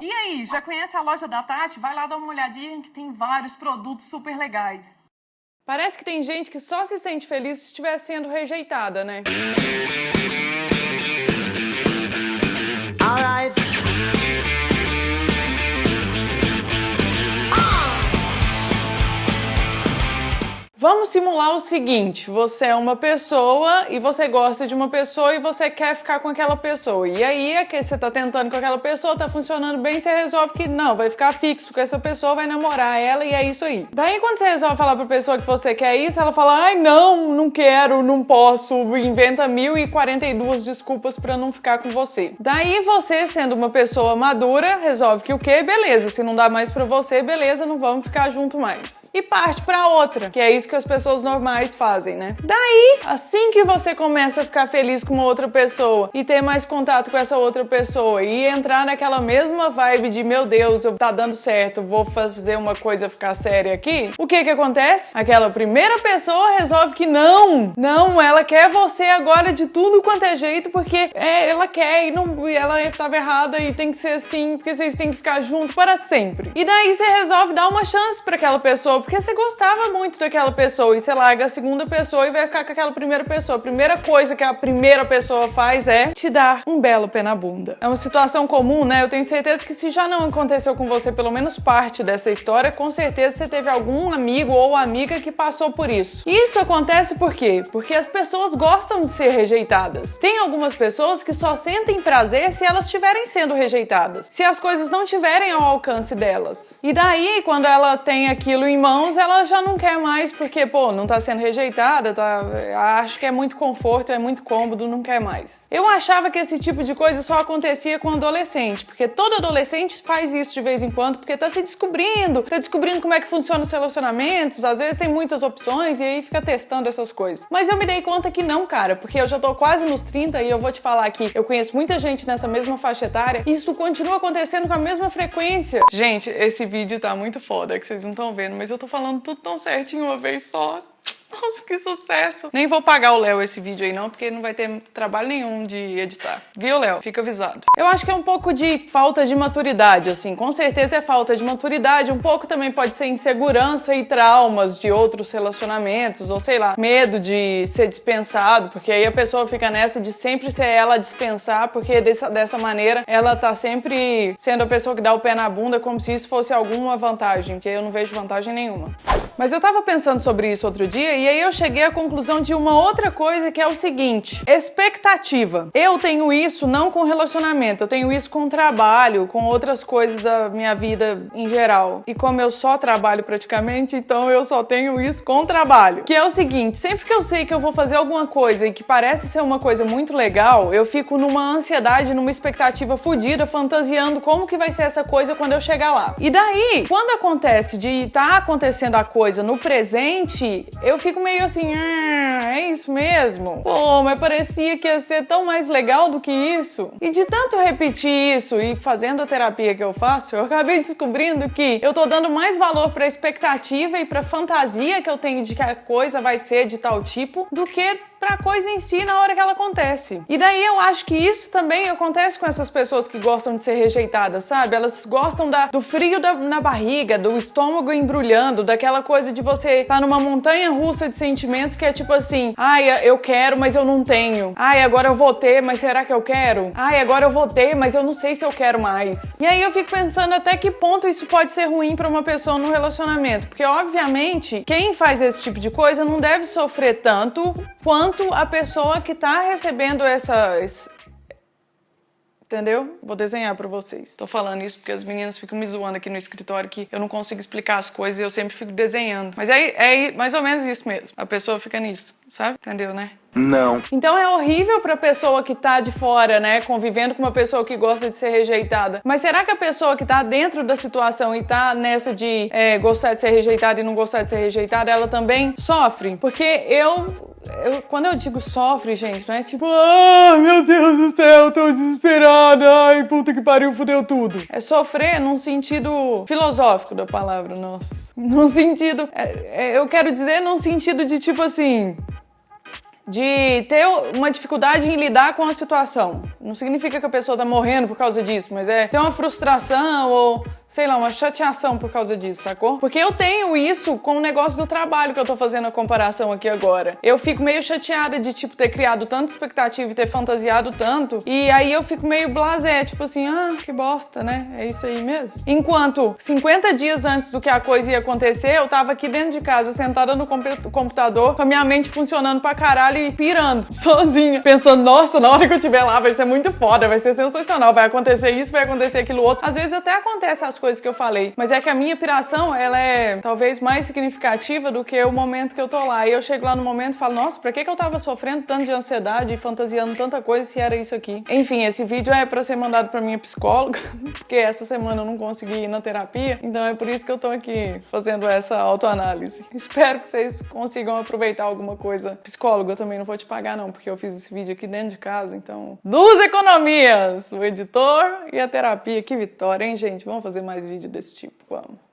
E aí, já conhece a loja da Tati? Vai lá dar uma olhadinha que tem vários produtos super legais. Parece que tem gente que só se sente feliz se estiver sendo rejeitada, né? Vamos simular o seguinte, você é uma pessoa e você gosta de uma pessoa e você quer ficar com aquela pessoa. E aí é que você tá tentando com aquela pessoa, tá funcionando bem, você resolve que não, vai ficar fixo com essa pessoa, vai namorar ela e é isso aí. Daí quando você resolve falar pra pessoa que você quer isso, ela fala, ai não quero, não posso, inventa 1042 desculpas pra não ficar com você. Daí você, sendo uma pessoa madura, resolve que o quê? Beleza, se não dá mais pra você, beleza, não vamos ficar junto mais. E parte pra outra, que é isso que as pessoas normais fazem, né? Daí, assim que você começa a ficar feliz com uma outra pessoa e ter mais contato com essa outra pessoa e entrar naquela mesma vibe de meu Deus, tá dando certo, vou fazer uma coisa ficar séria aqui, o que acontece? Aquela primeira pessoa resolve que não, ela quer você agora de tudo quanto é jeito porque ela quer e ela estava errada e tem que ser assim, porque vocês têm que ficar juntos para sempre. E daí você resolve dar uma chance para aquela pessoa, porque você gostava muito daquela pessoa e você larga a segunda pessoa e vai ficar com aquela primeira pessoa. A primeira coisa que a primeira pessoa faz é te dar um belo pé na bunda. É uma situação comum, né? Eu tenho certeza que se já não aconteceu com você pelo menos parte dessa história, com certeza você teve algum amigo ou amiga que passou por isso. E isso acontece por quê? Porque as pessoas gostam de ser rejeitadas. Tem algumas pessoas que só sentem prazer se elas estiverem sendo rejeitadas. Se as coisas não estiverem ao alcance delas. E daí, quando ela tem aquilo em mãos, ela já não quer mais porque, não tá sendo rejeitada, acho que é muito conforto, é muito cômodo, não quer mais. Eu achava que esse tipo de coisa só acontecia com adolescente, porque todo adolescente faz isso de vez em quando, porque tá se descobrindo, como é que funcionam os relacionamentos, às vezes tem muitas opções e aí fica testando essas coisas. Mas eu me dei conta que não, cara, porque eu já tô quase nos 30 e eu vou te falar que eu conheço muita gente nessa mesma faixa etária e isso continua acontecendo com a mesma frequência. Gente, esse vídeo tá muito foda, que vocês não estão vendo, mas eu tô falando tudo tão certinho uma vez só. Nossa, que sucesso! Nem vou pagar o Léo esse vídeo aí não, porque não vai ter trabalho nenhum de editar. Viu, Léo? Fica avisado. Eu acho que é um pouco de falta de maturidade, assim. Com certeza é falta de maturidade. Um pouco também pode ser insegurança e traumas de outros relacionamentos, ou sei lá, medo de ser dispensado, porque aí a pessoa fica nessa de sempre ser ela a dispensar, porque dessa maneira ela tá sempre sendo a pessoa que dá o pé na bunda como se isso fosse alguma vantagem, porque eu não vejo vantagem nenhuma. Mas eu tava pensando sobre isso outro dia e aí eu cheguei à conclusão de uma outra coisa que é o seguinte, expectativa. Eu tenho isso não com relacionamento, eu tenho isso com trabalho, com outras coisas da minha vida em geral. E como eu só trabalho praticamente, então eu só tenho isso com trabalho. Que é o seguinte, sempre que eu sei que eu vou fazer alguma coisa e que parece ser uma coisa muito legal, eu fico numa ansiedade, numa expectativa fodida, fantasiando como que vai ser essa coisa quando eu chegar lá. E daí, quando acontece de tá acontecendo a coisa no presente, eu fico meio assim, é isso mesmo? Pô, mas parecia que ia ser tão mais legal do que isso. E de tanto repetir isso e fazendo a terapia que eu faço, eu acabei descobrindo que eu tô dando mais valor pra expectativa e pra fantasia que eu tenho de que a coisa vai ser de tal tipo do que pra coisa em si na hora que ela acontece. E daí eu acho que isso também acontece com essas pessoas que gostam de ser rejeitadas, sabe? Elas gostam do frio na barriga, do estômago embrulhando, daquela coisa de você tá numa montanha russa de sentimentos que é tipo assim, ai, eu quero, mas eu não tenho. Ai, agora eu vou ter, mas será que eu quero? Ai, agora eu vou ter, mas eu não sei se eu quero mais. E aí eu fico pensando até que ponto isso pode ser ruim pra uma pessoa no relacionamento, porque obviamente quem faz esse tipo de coisa não deve sofrer tanto quanto a pessoa que tá recebendo entendeu? Vou desenhar pra vocês. Tô falando isso porque as meninas ficam me zoando aqui no escritório que eu não consigo explicar as coisas e eu sempre fico desenhando. Mas é mais ou menos isso mesmo. A pessoa fica nisso, sabe? Entendeu, né? Não. Então é horrível pra pessoa que tá de fora, né, convivendo com uma pessoa que gosta de ser rejeitada. Mas será que a pessoa que tá dentro da situação e tá nessa de gostar de ser rejeitada e não gostar de ser rejeitada, ela também sofre? Porque quando eu digo sofre, gente, não é tipo, ai, meu Deus do céu, tô desesperada, ai, puta que pariu, fudeu tudo. É sofrer num sentido filosófico da palavra, nossa. Num sentido, eu quero dizer num sentido de tipo assim, de ter uma dificuldade em lidar com a situação. Não significa que a pessoa tá morrendo por causa disso, mas é ter uma frustração ou, sei lá, uma chateação por causa disso, sacou? Porque eu tenho isso com o negócio do trabalho que eu tô fazendo a comparação aqui agora. Eu fico meio chateada de, tipo, ter criado tanta expectativa e ter fantasiado tanto, e aí eu fico meio blasé, tipo assim, que bosta, né? É isso aí mesmo. Enquanto 50 dias antes do que a coisa ia acontecer, eu tava aqui dentro de casa, sentada no computador, com a minha mente funcionando pra caralho e pirando, sozinha, pensando, nossa, na hora que eu estiver lá vai ser muito foda, vai ser sensacional, vai acontecer isso, vai acontecer aquilo outro. Às vezes até acontece as coisas que eu falei, mas é que a minha piração, ela é talvez mais significativa do que o momento que eu tô lá. E eu chego lá no momento e falo, nossa, pra que eu tava sofrendo tanto de ansiedade e fantasiando tanta coisa se era isso aqui? Enfim, esse vídeo é pra ser mandado pra minha psicóloga, porque essa semana eu não consegui ir na terapia, então é por isso que eu tô aqui fazendo essa autoanálise. Espero que vocês consigam aproveitar alguma coisa. Psicóloga, eu também não vou te pagar não, porque eu fiz esse vídeo aqui dentro de casa, então... 2 economias! O editor e a terapia. Que vitória, hein, gente? Vamos fazer mais vídeo desse tipo, vamos.